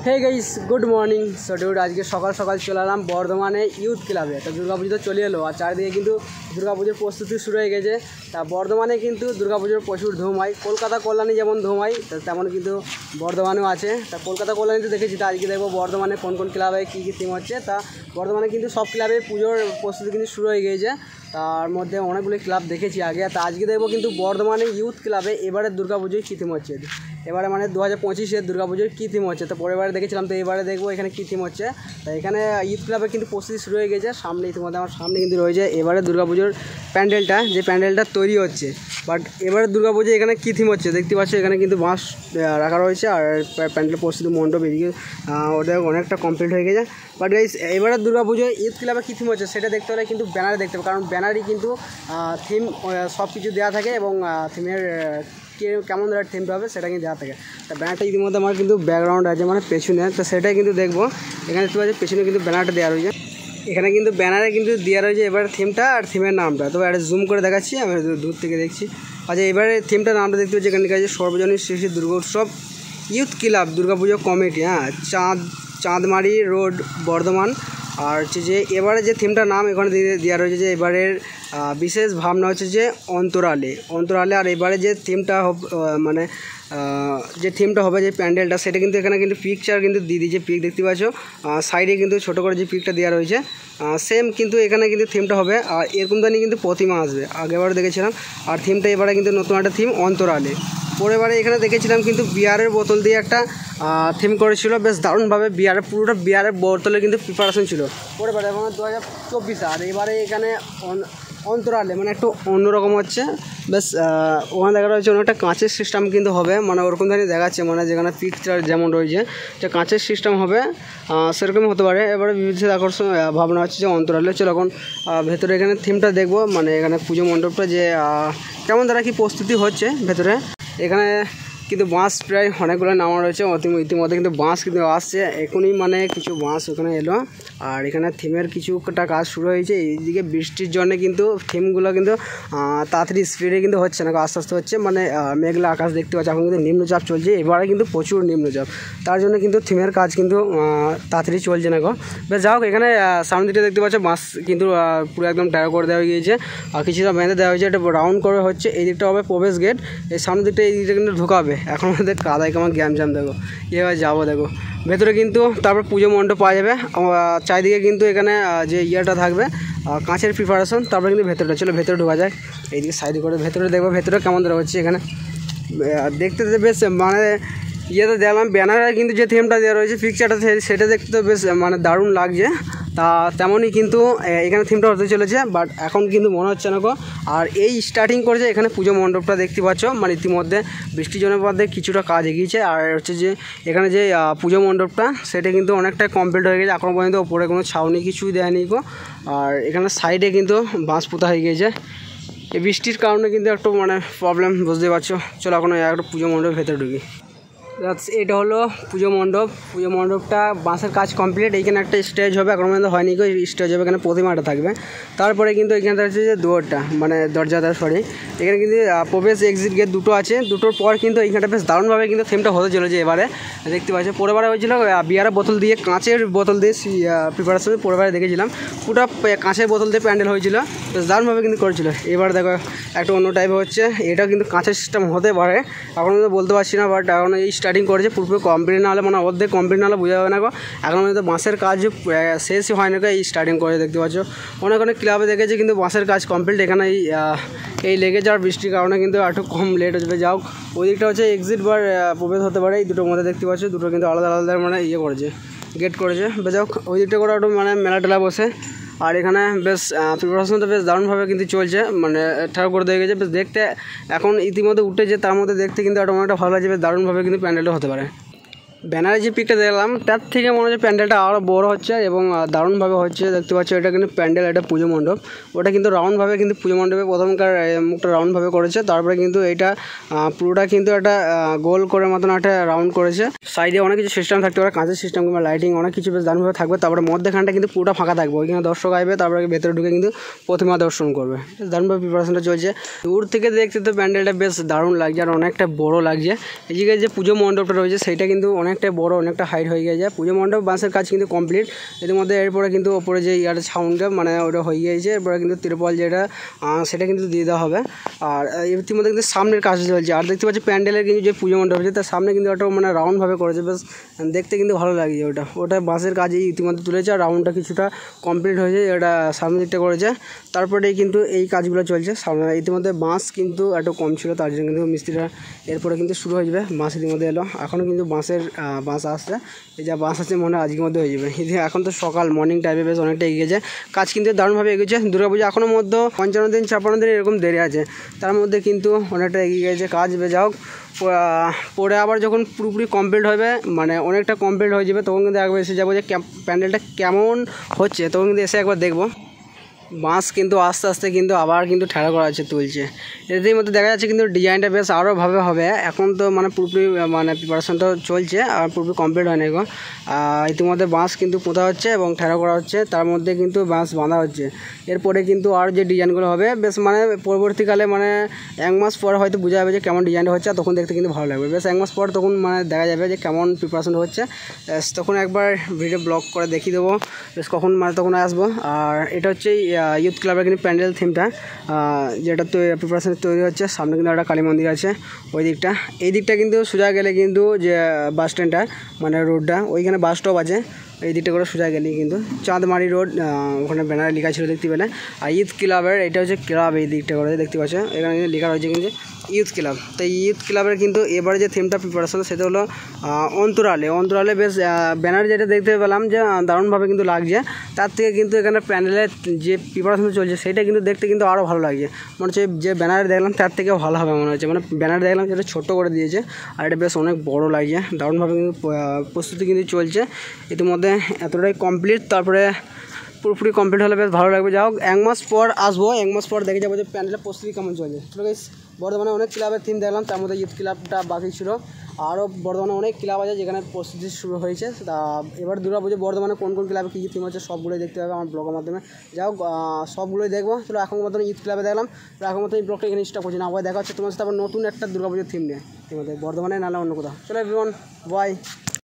হে guys, good morning. So dude, আজকে সকাল সকাল চলে এলাম বর্ধমানে ইউথ ক্লাবে। তো দুর্গাপুজো তো চলে এলো, আর চারিদিকে কিন্তু দুর্গাপুজোর প্রস্তুতি শুরু হয়ে গেছে। তা বর্ধমানে কিন্তু দুর্গাপুজোর প্রচুর ধুম হয়। কলকাতা কল্যাণী যেমন ধুম হয়, তেমন কিন্তু বর্ধমানেও আছে। তা কলকাতা কল্যাণীতে দেখেছি, তা আজকে দেখবো বর্ধমানে কোন কোন ক্লাবে কী কী থিম হচ্ছে। তা বর্ধমানে কিন্তু সব ক্লাবে পুজোর প্রস্তুতি কিন্তু শুরু হয়ে গিয়েছে। তার মধ্যে অনেকগুলি ক্লাব দেখেছি আগে। তা আজকে দেখবো কিন্তু বর্ধমানে ইউথ ক্লাবে এবারে দুর্গাপুজোয় কী থিম হচ্ছে, এবারে মানে 2025-এর দুর্গাপুজোর কী থিম হচ্ছে। তো পরের বারে দেখেছিলাম, তো এবারে দেখবো এখানে কী থিম হচ্ছে। তো এখানে ইউথ ক্লাবে কিন্তু প্রস্তুতি শুরু হয়ে গেছে। সামনে ইতিমধ্যে আমার সামনে কিন্তু রয়েছে এবারে দুর্গাপুজোর প্যান্ডেলটা, যে প্যান্ডেলটা তৈরি হচ্ছে। বাট এবারে দুর্গাপুজো এখানে কী থিম হচ্ছে দেখতে পাচ্ছ, এখানে কিন্তু বাঁশ রাখা রয়েছে, আর প্যান্ডেলের প্রস্তুতি মণ্ডপ এদিকে ওদের অনেকটা কমপ্লিট হয়ে গেছে। বাট গাইস, এবারে দুর্গাপুজোয় ইউথ ক্লাবে কী থিম হচ্ছে সেটা দেখতে হলে কিন্তু ব্যানারে দেখতে হবে, কারণ ব্যানারই কিন্তু থিম সব কিছু দেওয়া থাকে, এবং থিমের কেমন ধরনের থিমটা হবে সেটা কিন্তু দেওয়া থাকে। তা ব্যানারটা ইতিমধ্যে আমার কিন্তু ব্যাকগ্রাউন্ড আছে মানে পেছনে, তো সেটাই কিন্তু দেখবো। এখানে দেখতে পাচ্ছি পেছনে কিন্তু ব্যানারটা দেওয়া রয়েছে। এখানে কিন্তু ব্যানারে কিন্তু দেওয়া রয়েছে এবার থিমটা আর থিমের নামটা। তবে একটা জুম করে দেখাচ্ছি, আমি দূর থেকে দেখছি। আচ্ছা, এবারে থিমটার নামটা দেখতে পাচ্ছি, এখানে আছে সর্বজনীন শ্রী শ্রী দুর্গা উৎসব ইউথ ক্লাব দুর্গাপুজো কমিটি, চাঁদমারি রোড বর্ধমান। আর হচ্ছে যে এবারে যে থিমটার নাম এখানে দেওয়া রয়েছে, যে এবারের বিশেষ ভাবনা হচ্ছে যে অন্তরালে। আর এবারে যে থিমটা মানে যে থিমটা হবে, যে প্যান্ডেলটা, সেটা কিন্তু এখানে কিন্তু পিকচার কিন্তু দিয়ে দিয়েছে। পিক দেখতে পাচ্ছ, সাইডে কিন্তু ছোটো করে যে পিকটা দেওয়া রয়েছে, সেম কিন্তু এখানে কিন্তু থিমটা হবে। আর এরকম ধরনের কিন্তু প্রতিমা আসবে, আগেবারে দেখেছিলাম। আর থিমটা এবারে কিন্তু নতুন একটা থিম অন্তরালে। পরেরবারে এখানে দেখেছিলাম কিন্তু বিয়ারের বোতল দিয়ে একটা থিম করেছিল, বেশ দারুণভাবে। পুরোটা বিয়ারের বোতলের কিন্তু প্রিপারেশন ছিল পরেরবারে, এবং 2024। আর এবারে এখানে অন্তরালে মানে একটু অন্যরকম হচ্ছে, বেশ ওখানে দেখা রয়েছে অনেকটা কাঁচের সিস্টেম কিন্তু হবে, মানে ওরকম ধরনের দেখাচ্ছে, মানে যেখানে পিকচার যেমন রয়েছে যে কাঁচের সিস্টেম হবে, সেরকমই হতে পারে। এবারে বিবিধ আকর্ষণ ভাবনা হচ্ছে যে অন্তরালে। চলো এখন ভেতরে এখানে থিমটা দেখবো, মানে এখানে পুজো মণ্ডপটা যে কেমন দ্বারা কি প্রস্তুতি হচ্ছে ভেতরে। এখানে কিন্তু বাঁশ প্রায় অনেকগুলো নামা রয়েছে ইতিমধ্যে, কিন্তু বাঁশ কিন্তু আসছে এখনই, মানে কিছু বাঁশ ওখানে এলো। আর এখানে থিমের কিছুটা কাজ শুরু হয়েছে। এইদিকে বৃষ্টির জন্য কিন্তু থিমগুলো কিন্তু তাড়াতাড়ি স্পিডে কিন্তু হচ্ছে না, আস্তে আস্তে হচ্ছে। মানে মেঘলা আকাশ দেখতে পাচ্ছি, এখন কিন্তু নিম্নচাপ চলছে, এবারে কিন্তু প্রচুর নিম্নচাপ, তার জন্য কিন্তু থিমের কাজ কিন্তু তাড়াতাড়ি চলছে না গো। বেশ যাই হোক, এখানে সামনের দিকটা দেখতে পাচ্ছ বাঁশ কিন্তু পুরো একদম টায়ার করে দেওয়া গিয়েছে, আর কিছুটা বেঁধে দেওয়া হয়েছে। এটা রাউন্ড করে হচ্ছে, এই দিকটা হবে প্রবেশ গেট, এই সামনের দিকটা এই দিকটা কিন্তু ঢোকাবে। এখন আমাদের কাদায় কেমন জ্যাম দেখো, এবার যাবো দেখো ভেতরে কিন্তু। তারপর পুজো মণ্ডপ পাওয়া যাবে, চারিদিকে কিন্তু এখানে যে ইয়েটা থাকবে কাঁচের প্রিপারেশন। তারপরে কিন্তু ভেতরটা, চলো ভেতরে ঢোকা যায়। এইদিকে সাইড করে ভেতরে দেখবো ভেতরে কেমন ধরা হচ্ছে। এখানে দেখতে বেশ মানে ইয়েতে দেখলাম ব্যানারে কিন্তু যে থিমটা দেওয়া রয়েছে পিকচারটা, সেটা দেখতে তো বেশ মানে দারুণ লাগছে। তা তেমনই কিন্তু এখানে থিমটা হতে চলেছে, বাট এখন কিন্তু মনে হচ্ছে না গো। আর এই স্টার্টিং করেছে এখানে পুজো মণ্ডপটা দেখতে পাচ্ছ, মানে ইতিমধ্যে বৃষ্টির জন্য মধ্যে কিছুটা কাজ এগিয়েছে। আর হচ্ছে যে এখানে যে পুজো মণ্ডপটা সেটা কিন্তু অনেকটাই কমপ্লিট হয়ে গেছে, এখন পর্যন্ত ওপরে কোনো ছাউনি কিছুই দেয়নি গো। আর এখানে সাইডে কিন্তু বাঁশ পোতা হয়ে গিয়েছে, এই বৃষ্টির কারণে কিন্তু একটু মানে প্রবলেম, বুঝতে পারছো। চলো এখন একটা পুজো মণ্ডপের ভেতরে ঢুকি। এটা হলো পুজো মণ্ডপটা বাঁশের কাজ কমপ্লিট। এইখানে একটা স্টেজ হবে, এখন পর্যন্ত হয়নি গো, স্টেজ হবে, এখানে প্রতিমাটা থাকবে। তারপরে কিন্তু এখানে হচ্ছে যে দুয়ারটা, মানে দরজাটা, সরি, এখানে কিন্তু প্রবেশ এক্সিট গেট দুটো আছে। দুটোর পর কিন্তু এইখানটা বেশ দারুণভাবে কিন্তু থিমটা হতে চলেছে এবারে, দেখতে পাচ্ছি। পরেরবারে হয়েছিল বিয়ারের বোতল দিয়ে, কাঁচের বোতল দিয়ে প্রিপারেশন, পরেরবারে দেখেছিলাম পুরো কাঁচের বোতল দিয়ে প্যান্ডেল হয়েছিল, বেশ দারুণভাবে কিন্তু করেছিল। এবার দেখো একটা অন্য টাইপের হচ্ছে, এটাও কিন্তু কাঁচের সিস্টেম হতে পারে, এখন তো বলতে পারছি না। বাট এখন এই স্টার্টিং করেছে, পুরোপুরি কমপ্লিট না হলে, মানে অর্ধেক কমপ্লিট না হলে বোঝা যাবে না গো। এখন তো বাঁশের কাজ শেষই হয় না গো, এই স্টার্টিং করে দেখতে পাচ্ছ। অনেক ক্লাবে দেখেছি কিন্তু বাঁশের কাজ কমপ্লিট, এখানে এই লেগে যাওয়ার বৃষ্টির কারণে কিন্তু একটু কম লেট হচ্ছে। যাও ওই দিকটা হচ্ছে এক্সিট বার প্রবেশ হতে পারে, এই দুটোর মধ্যে দেখতে পাচ্ছ, দুটো কিন্তু আলাদা মানে ইয়ে করেছে, গেট করেছে। যাও ওই দিকটা করে একটু মানে মেলা টেলা বসে। আর এখানে বেশ প্রিপারেশনটা বেশ দারুণভাবে কিন্তু চলছে, মানে ঠাকুর করে দিয়ে গেছে, বেশ দেখতে এখন ইতিমধ্যে উঠেছে, তার মধ্যে দেখতে কিন্তু অনেকটা ভালো লাগছে, বেশ দারুণভাবে কিন্তু প্যান্ডেলটা হতে পারে। ব্যানারে যে পিকটা দেখলাম তার থেকে মনে হচ্ছে প্যান্ডেলটা আরও বড় হচ্ছে এবং দারুণভাবে হচ্ছে, দেখতে পাচ্ছ। এটা কিন্তু প্যান্ডেল, এটা পুজো মণ্ডপ, ওটা কিন্তু রাউন্ডভাবে কিন্তু পুজো মণ্ডপে প্রথমকার মুখটা রাউন্ডভাবে করেছে, তারপরে কিন্তু এটা পুরোটা কিন্তু একটা গোল করে মতন একটা রাউন্ড করেছে। সাইডে অনেক কিছু সিস্টেম থাকতে পারে, কাঁচের সিস্টেম কিংবা লাইটিং, অনেক কিছু বেশ দারুণভাবে থাকবে। তারপরে মধ্যখানটা কিন্তু পুরোটা ফাঁকা থাকবে, ওইখানে দর্শক আসবে, তারপরে ভেতরে ঢুকে কিন্তু প্রতিমা দর্শন করবে। দারুণভাবে প্রিপারেশনটা চলছে। দূর থেকে দেখতে তো প্যান্ডেলটা বেশ দারুণ লাগছে, আর অনেকটা বড় লাগছে। এদিকে যে পুজো মণ্ডপটা রয়েছে সেইটা কিন্তু অনেক অনেকটাই বড়, অনেকটা হাইট হয়ে গেছে। পুজো মণ্ডপ বাঁশের কাজ কিন্তু কমপ্লিট। এর মধ্যে এরপরে কিন্তু ওপরে যে সাউন্ডটা মানে ওটা হয়ে গিয়েছে। এরপরে কিন্তু ত্রিপল যেটা সেটা কিন্তু দিয়ে দেওয়া হবে। আর ইতিমধ্যে কিন্তু সামনের কাজ চলছে। আর দেখতে পাচ্ছি প্যান্ডেলের কিন্তু যে পুজো মণ্ডপ আছে তার সামনে কিন্তু একটা মানে রাউন্ডভাবে করেছে, বেশ দেখতে কিন্তু ভালো লাগছে। ওটা বাঁশের কাজই ইতিমধ্যে তুলেছে, আর রাউন্ডটা কিছুটা কমপ্লিট হয়েছে, এটা সামনের দিকটা করেছে। তারপরে কিন্তু এই কাজগুলো চলছে সামনে। ইতিমধ্যে বাঁশ কিন্তু একটু কম ছিল, তার জন্য কিন্তু মিস্ত্রিরা এরপরে কিন্তু শুরু হয়ে যাবে। বাঁশ ইতিমধ্যে এলো, এখনও কিন্তু বাঁশ আসছে। এই যা বাঁশ আছে মনে হয় আজকের মধ্যে হয়ে যাবে। এখন তো সকাল মর্নিং টাইমে বেশ অনেকটা এগিয়েছে, কাজ কিন্তু দারুণভাবে এগিয়েছে। দুর্গাপুজো এখনও মধ্যে 55 দিন 56 দিন এরকম দেরি আছে, তার মধ্যে কিন্তু অনেকটা এগিয়ে গেছে কাজ। যা হোক, পরে আবার যখন পুরোপুরি কমপ্লিট হবে, মানে অনেকটা কমপ্লিট হয়ে যাবে, তখন কিন্তু একবার এসে যাবো যে প্যান্ডেলটা কেমন হচ্ছে, তখন কিন্তু এসে একবার দেখবো। বাঁশ কিন্তু আস্তে আস্তে কিন্তু আবার কিন্তু ঠেলা করা আছে, তুলছে। এদের মধ্যে দেখা যাচ্ছে কিন্তু ডিজাইনটা বেশ আরও ভাবে হবে। এখন তো মানে পুরোপুরি মানে প্রিপারেশনটা চলছে, আর পুরোপুরি কমপ্লিট হয়নি গো। ইতিমধ্যে বাঁশ কিন্তু পোঁতা হচ্ছে এবং ঠেলা করা হচ্ছে, তার মধ্যে কিন্তু বাঁশ বাঁধা হচ্ছে। এরপরে কিন্তু আর যে ডিজাইনগুলো হবে বেশ মানে পরবর্তীকালে মানে 1 মাস পর হয়তো বোঝা যাবে যে কেমন ডিজাইনটা হচ্ছে, আর তখন দেখতে কিন্তু ভালো লাগবে। বেশ 1 মাস পর তখন মানে দেখা যাবে যে কেমন প্রিপারেশন হচ্ছে। তখন একবার ভিডিও ব্লগ করে দেখিয়ে দেবো বেশ কখন মানে তখন আসবো। আর এটা হচ্ছে ইউথ ক্লাবের কিন্তু প্যান্ডেল থিমটা, যেটা প্রিপারেশন তৈরি হচ্ছে। সামনে কিন্তু একটা কালী মন্দির আছে ওই দিকটা। এই দিকটা কিন্তু সোজা গেলে কিন্তু যে বাস স্ট্যান্ডটা মানে রোডটা, ওইখানে বাস স্টপ আছে। এই দিকটা করে সোজা গেলেই কিন্তু চাঁদমারি রোড, ওখানে ব্যানারে লেখা ছিল দেখতে পেলে। আর ইউথ ক্লাবের এটা হচ্ছে ক্লাব, এই দিকটা করে দেখতে পাচ্ছ এখানে কিন্তু লেখা রয়েছে কিন্তু ইউথ ক্লাব। তো ইউথ ক্লাবের কিন্তু এবারে যে থিমটা প্রিপারেশন সেটা হলো অন্তরালে বেশ ব্যানার যেটা দেখতে পেলাম যে দারুণভাবে কিন্তু লাগছে। তার থেকে কিন্তু এখানে প্যান্ডেলের যে প্রিপারেশন চলছে সেটা কিন্তু দেখতে কিন্তু আরও ভালো লাগছে। মনে হচ্ছে যে ব্যানারে দেখলাম তার থেকেও ভালো হবে মনে হচ্ছে। মানে ব্যানারে দেখলাম যেটা ছোটো করে দিয়েছে, আর এটা বেশ অনেক বড় লাগছে। দারুণভাবে কিন্তু প্রস্তুতি কিন্তু চলছে। ইতিমধ্যে এতটাই কমপ্লিট, তারপরে পুরোপুরি কমপ্লিট হলে বেশ ভালো লাগবে। যাই হোক, 1 মাস পর আসবো, 1 মাস পর দেখে যাবো যে প্যান্ডেলের প্রস্তুতি কেমন চলছে। চলো গাইস, বর্ধমানে অনেক ক্লাবের থিম দেখলাম, তার মধ্যে ইউথ ক্লাবটা বাকি ছিল। আরও বর্ধমানে অনেক ক্লাব আছে যেখানে প্রস্তুতি শুরু হয়েছে। তা এবার দুর্গাপুজো বর্ধমানে কোন কোন ক্লাবে কী কী থিম হচ্ছে সবগুলোই দেখতে হবে আমার ব্লগের মাধ্যমে। যাই হোক, সবগুলোই দেখবো। চলো, এখন মতন ইউথ ক্লাবে দেখলাম, তো এখন মতো এই ব্লগটা এখানে স্টপ করছি না। আবার দেখা হচ্ছে তোমার সাথে আবার নতুন একটা দুর্গাপুজোর থিম নিয়ে তোমাদের বর্ধমানে, নাহলে অন্য কোথাও। চলো এভরিওয়ান, বাই।